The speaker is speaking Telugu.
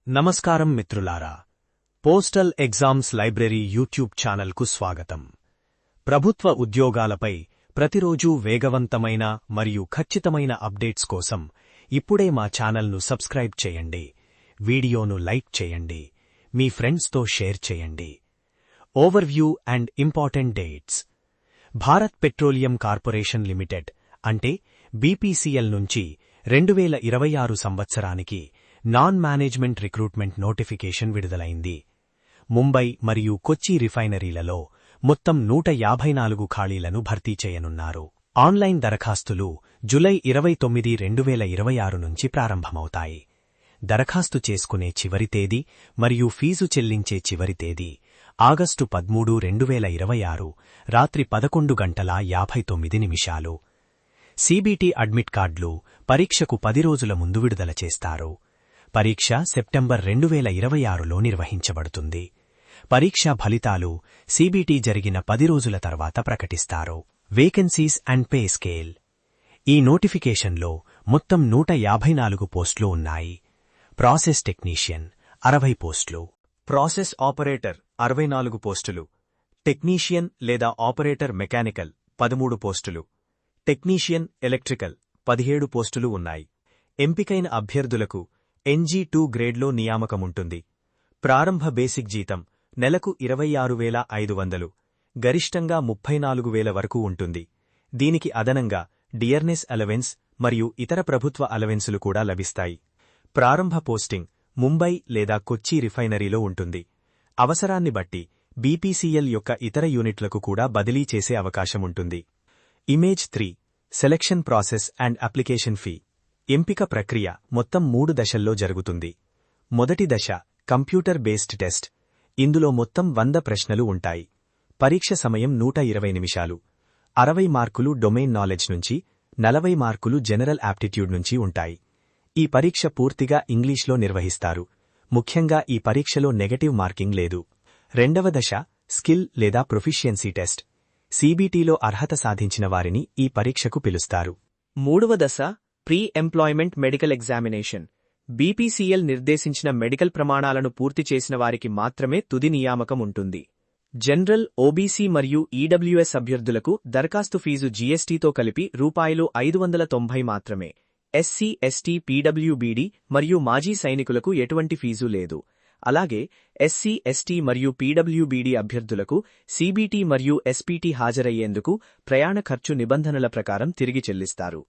నమస్కారం మిత్రులారా, పోస్టల్ ఎగ్జామ్స్ లైబ్రరీ యూట్యూబ్ ఛానల్కు స్వాగతం. ప్రభుత్వ ఉద్యోగాలపై ప్రతిరోజూ వేగవంతమైన మరియు ఖచ్చితమైన అప్డేట్స్ కోసం ఇప్పుడే మా ఛానల్ను సబ్స్క్రైబ్ చేయండి, వీడియోను లైక్ చేయండి, మీ ఫ్రెండ్స్తో షేర్ చేయండి. Overview and important dates. Bharat petroleum corporation limited అంటే బీపీసీఎల్ నుంచి 2026 సంవత్సరానికి నాన్ మేనేజ్మెంట్ రిక్రూట్మెంట్ నోటిఫికేషన్ విడుదలైంది. ముంబై మరియు కొచ్చి రిఫైనరీలలో మొత్తం 154 ఖాళీలను భర్తీ చేయనున్నారు. ఆన్లైన్ దరఖాస్తులు జూలై 29, 2026 నుంచి ప్రారంభమవుతాయి. దరఖాస్తు చేసుకునే చివరి తేదీ మరియు ఫీజు చెల్లించే చివరి తేదీ ఆగస్టు 13, 2026 రాత్రి 11:59. సీబీటీ అడ్మిట్ కార్డులు పరీక్షకు 10 రోజుల ముందు విడుదల చేస్తారు. పరీక్ష సెప్టెంబర్ 2026లో నిర్వహించబడుతుంది. పరీక్షా ఫలితాలు సీబీటీ జరిగిన 10 రోజుల తర్వాత ప్రకటిస్తారు. Vacancies and pay scale. ఈ నోటిఫికేషన్లో మొత్తం 154 పోస్టులు ఉన్నాయి. ప్రాసెస్ టెక్నీషియన్ 60 పోస్టులు, ప్రాసెస్ ఆపరేటర్ 64 పోస్టులు, టెక్నీషియన్ లేదా ఆపరేటర్ మెకానికల్ 13 పోస్టులు, టెక్నీషియన్ ఎలక్ట్రికల్ 17 పోస్టులు ఉన్నాయి. ఎంపికైన అభ్యర్థులకు NG2 గ్రేడ్లో నియామకముంటుంది. ప్రారంభ బేసిక్ జీతం నెలకు 26,500, గరిష్టంగా 34,000 వరకు ఉంటుంది. దీనికి అదనంగా డియర్నెస్ అలవెన్స్ మరియు ఇతర ప్రభుత్వ అలవెన్సులు కూడా లభిస్తాయి. ప్రారంభ పోస్టింగ్ ముంబై లేదా కొచ్చి రిఫైనరీలో ఉంటుంది. అవసరాన్ని బట్టి బీపీసీఎల్ యొక్క ఇతర యూనిట్లకు కూడా బదిలీ చేసే అవకాశముంటుంది. Image 3 selection process and application fee. ఎంపిక ప్రక్రియ మొత్తం 3 దశల్లో జరుగుతుంది. మొదటి దశ కంప్యూటర్ బేస్డ్ టెస్ట్. ఇందులో మొత్తం 100 ప్రశ్నలు ఉంటాయి. పరీక్ష సమయం 120 నిమిషాలు. 60 మార్కులు డొమైన్ నాలెడ్జ్ నుంచి, 40 మార్కులు జనరల్ యాప్టిట్యూడ్ నుంచి ఉంటాయి. ఈ పరీక్ష పూర్తిగా ఇంగ్లీష్లో నిర్వహిస్తారు. ముఖ్యంగా ఈ పరీక్షలో నెగటివ్ మార్కింగ్ లేదు. రెండవ దశ స్కిల్ లేదా ప్రొఫిషియన్సీ టెస్ట్. సీబీటీలో అర్హత సాధించిన వారిని ఈ పరీక్షకు పిలుస్తారు. మూడవ దశ pre employment medical examination. BPCL నిర్దేశించిన మెడికల్ ప్రమాణాలను పూర్తి చేసిన వారికి మాత్రమే తుది నియామకం ఉంటుంది. జనరల్, ఓబీసీ మరియు ఈడబ్ల్యూఎస్ అభ్యర్థులకు దరఖాస్తు ఫీజు జీఎస్టీతో కలిపి రూ. 590 మాత్రమే. ఎస్సీ, ఎస్టీ, పీడబ్ల్యూబీడీ మరియు మాజీ సైనికులకు ఎటువంటి ఫీజు లేదు. అలాగే ఎస్సీ, ఎస్టీ మరియు పీడబ్ల్యూబీడీ అభ్యర్థులకు సీబీటీ మరియు ఎస్పీటీ హాజరయ్యేందుకు ప్రయాణ ఖర్చు నిబంధనల ప్రకారం తిరిగి చెల్లిస్తారు.